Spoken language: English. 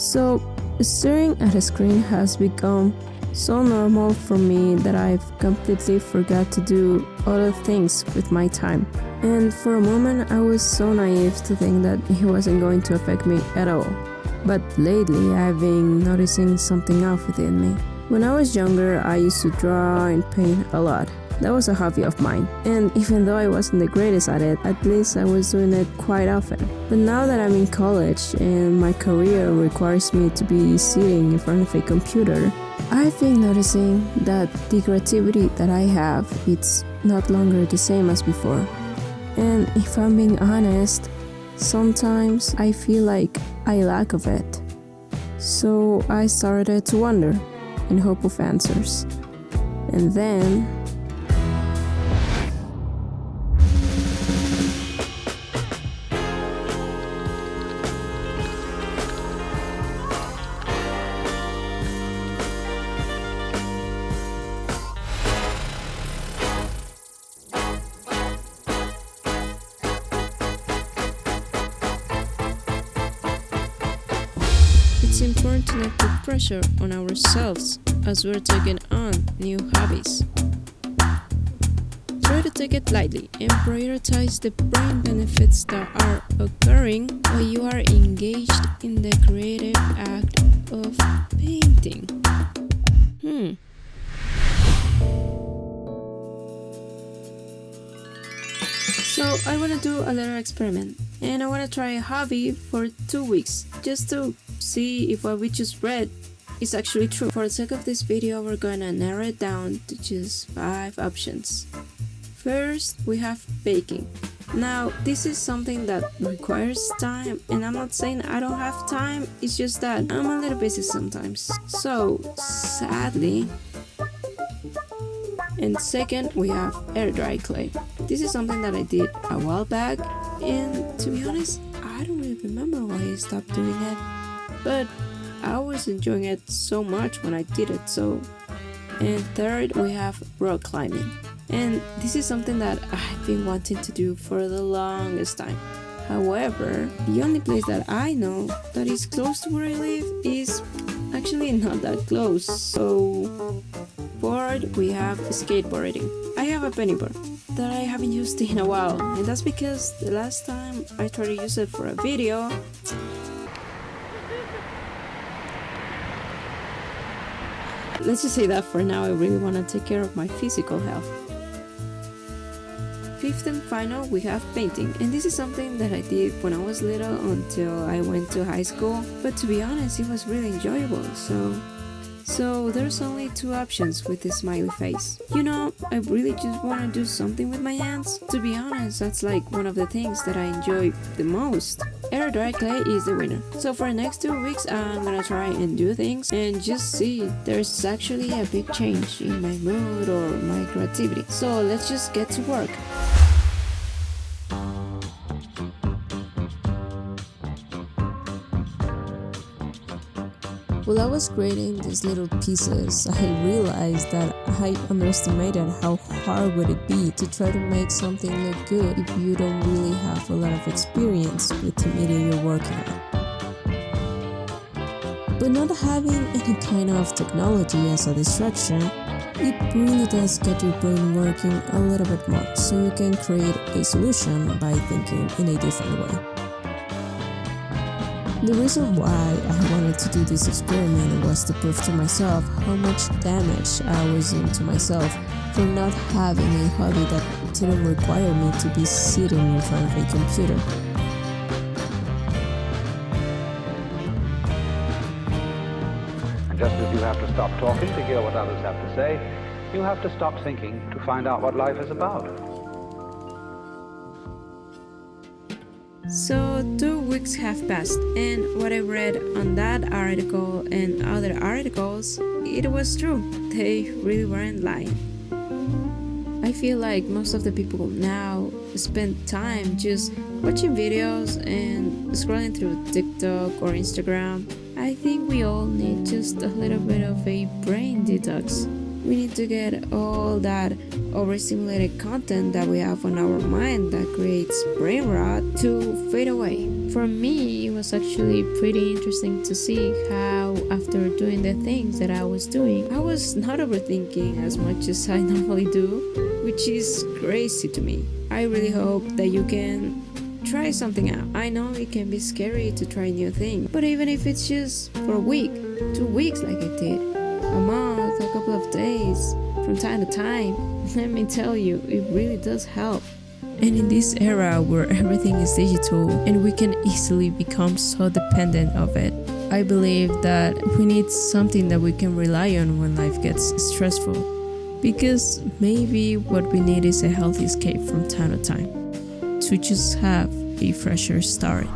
So, staring at a screen has become so normal for me that I've completely forgot to do other things with my time. And for a moment I was so naive to think that it wasn't going to affect me at all. But lately I've been noticing something off within me. When I was younger, I used to draw and paint a lot. That was a hobby of mine, and even though I wasn't the greatest at it, at least I was doing it quite often. But now that I'm in college and my career requires me to be sitting in front of a computer, I've been noticing that the creativity that I have, it's not longer the same as before. And if I'm being honest, sometimes I feel like I lack of it. So I started to wonder in hope of answers. And then it's important to not put pressure on ourselves as we're taking on new hobbies. Try to take it lightly and prioritize the brain benefits that are occurring while you are engaged in the creative act of painting. So I want to do a little experiment, and I want to try a hobby for 2 weeks just to see if what we just read is actually true. For the sake of this video, we're gonna narrow it down to just 5 options. First, we have baking. Now, this is something that requires time, and I'm not saying I don't have time, it's just that I'm a little busy sometimes. So, sadly. And second, we have air dry clay. This is something that I did a while back, and to be honest, I don't really remember why I stopped doing it. But I was enjoying it so much when I did it. And third, we have rock climbing, and this is something that I've been wanting to do for the longest time. However, the only place that I know that is close to where I live is actually not that close. So fourth, we have skateboarding. I have a pennyboard that I haven't used in a while, and that's because the last time I tried to use it for a video, let's just say that for now I really want to take care of my physical health. Fifth and final, we have painting, and this is something that I did when I was little until I went to high school, but to be honest, it was really enjoyable. So there's only 2 options with this smiley face. You know, I really just want to do something with my hands. To be honest, that's like one of the things that I enjoy the most. Air dry clay is the winner. So for the next 2 weeks, I'm gonna try and do things and just see there's actually a big change in my mood or my creativity. So let's just get to work. While I was creating these little pieces, I realized that I underestimated how hard would it be to try to make something look good if you don't really have a lot of experience with the media you're working on. But not having any kind of technology as a distraction, it really does get your brain working a little bit more, so you can create a solution by thinking in a different way. The reason why I wanted to do this experiment was to prove to myself how much damage I was doing to myself for not having a hobby that didn't require me to be sitting in front of a computer. And just as you have to stop talking to hear what others have to say, you have to stop thinking to find out what life is about. So 2 weeks have passed, and what I read on that article and other articles, it was true. They really weren't lying. I feel like most of the people now spend time just watching videos and scrolling through TikTok or Instagram. I think we all need just a little bit of a brain detox. We need to get all that overstimulated content that we have on our mind that creates brain rot to fade away. For me, it was actually pretty interesting to see how after doing the things that I was doing, I was not overthinking as much as I normally do, which is crazy to me. I really hope that you can try something out. I know it can be scary to try new things, but even if it's just for a week, 2 weeks like I did, a month, a couple of days, from time to time, let me tell you, it really does help. And in this era where everything is digital and we can easily become so dependent of it, I believe that we need something that we can rely on when life gets stressful. Because maybe what we need is a healthy escape from time to time, to just have a fresher start.